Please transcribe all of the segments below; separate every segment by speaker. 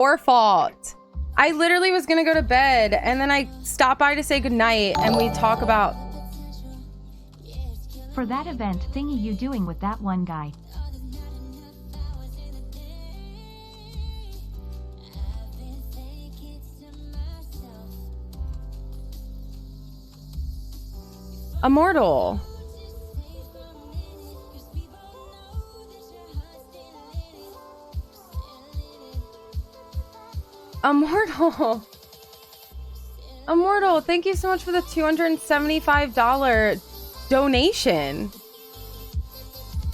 Speaker 1: Your fault. I literally was gonna go to bed and then I stopped by to say goodnight and we talk about...
Speaker 2: For that event thingy you doing with that one guy.
Speaker 1: Immortal. Immortal. Immortal, thank you so much for the $275 donation.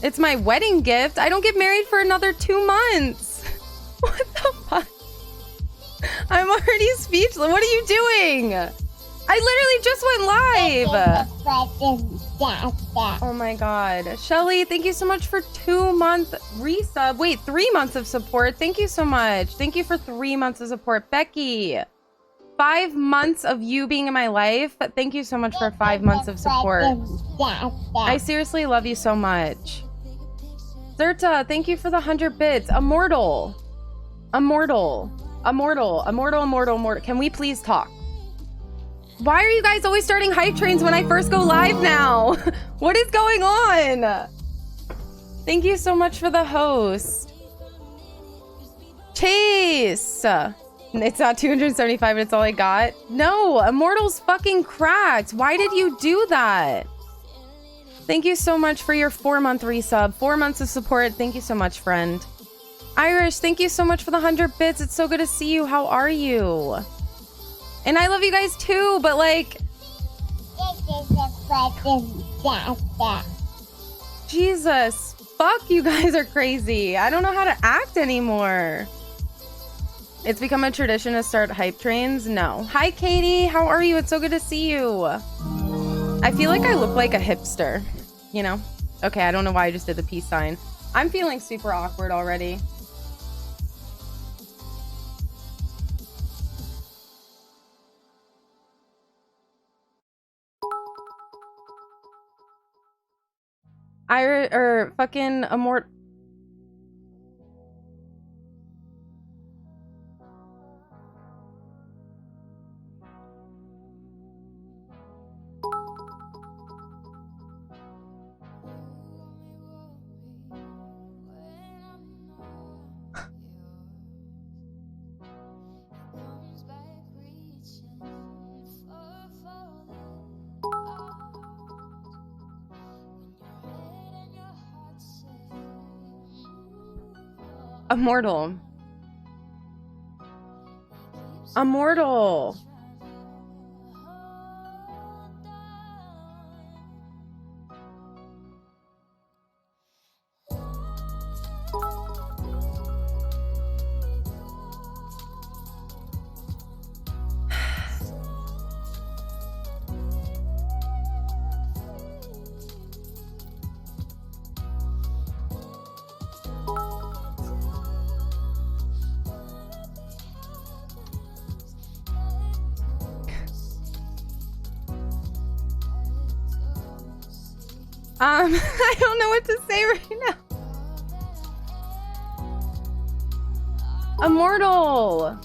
Speaker 1: It's my wedding gift. I don't get married for another 2 months. What the fuck? I'm already speechless. What are you doing? I literally just went live. Oh my god. Shelly, thank you so much for 2-month resub. Wait, 3 months of support. Thank you so much. Thank you for 3 months of support. Becky, 5 months of you being in my life. Thank you so much for 5 months of support. I seriously love you so much. Zerta, thank you for the 100 bits. Immortal. Immortal. Immortal. Immortal. Immortal. Immortal. Can we please talk? Why are you guys always starting hype trains when I first go live now? What is going on? Thank you so much for the host. Chase. It's not 275, but it's all I got. No, Immortal's fucking cracked. Why did you do that? Thank you so much for your 4-month resub. 4 months of support. Thank you so much, friend. Irish, thank you so much for the 100 bits. It's so good to see you. How are you? And I love you guys too, but like... Jesus. Fuck, you guys are crazy. I don't know how to act anymore. It's become a tradition to start hype trains? No. Hi, Katie. How are you? It's so good to see you. I feel like I look like a hipster, you know? Okay, I don't know why I just did the peace sign. I'm feeling super awkward already. Fucking Immortal. Immortal. Immortal. I don't know what to say right now. Immortal.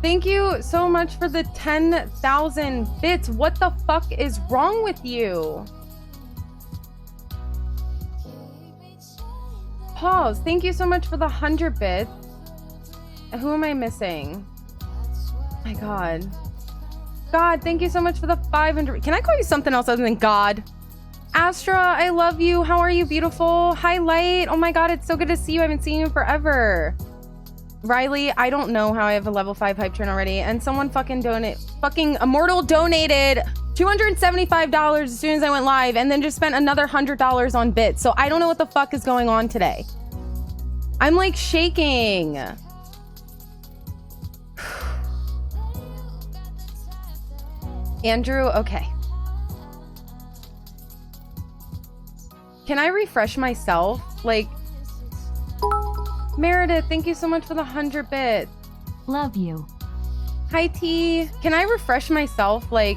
Speaker 1: Thank you so much for the 10,000 bits. What the fuck is wrong with you? Pause. Thank you so much for the 100 bits. Who am I missing? My God. God, thank you so much for the 500. Can I call you something else other than God? Astra, I love you. How are you, beautiful? Hi, Light. Oh my God, it's so good to see you. I haven't seen you in forever. Riley, I don't know how I have a level 5 hype train already. And someone fucking Immortal donated $275 as soon as I went live and then just spent another $100 on bits. So I don't know what the fuck is going on today. I'm like shaking. Andrew, okay. Can I refresh myself? Like, Meredith, thank you so much for the 100 bits.
Speaker 2: Love you.
Speaker 1: Hi, T. Can I refresh myself? Like,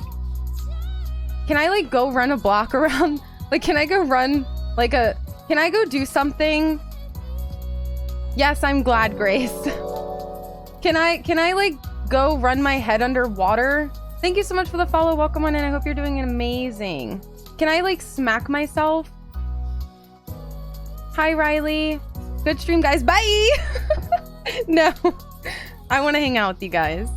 Speaker 1: can I like go run a block around? Like, can I go run like can I go do something? Yes, I'm glad, Grace. Can I like go run my head underwater? Thank you so much for the follow. Welcome on in. I hope you're doing amazing. Can I like smack myself? Hi, Riley. Good stream, guys. Bye. No, I want to hang out with you guys.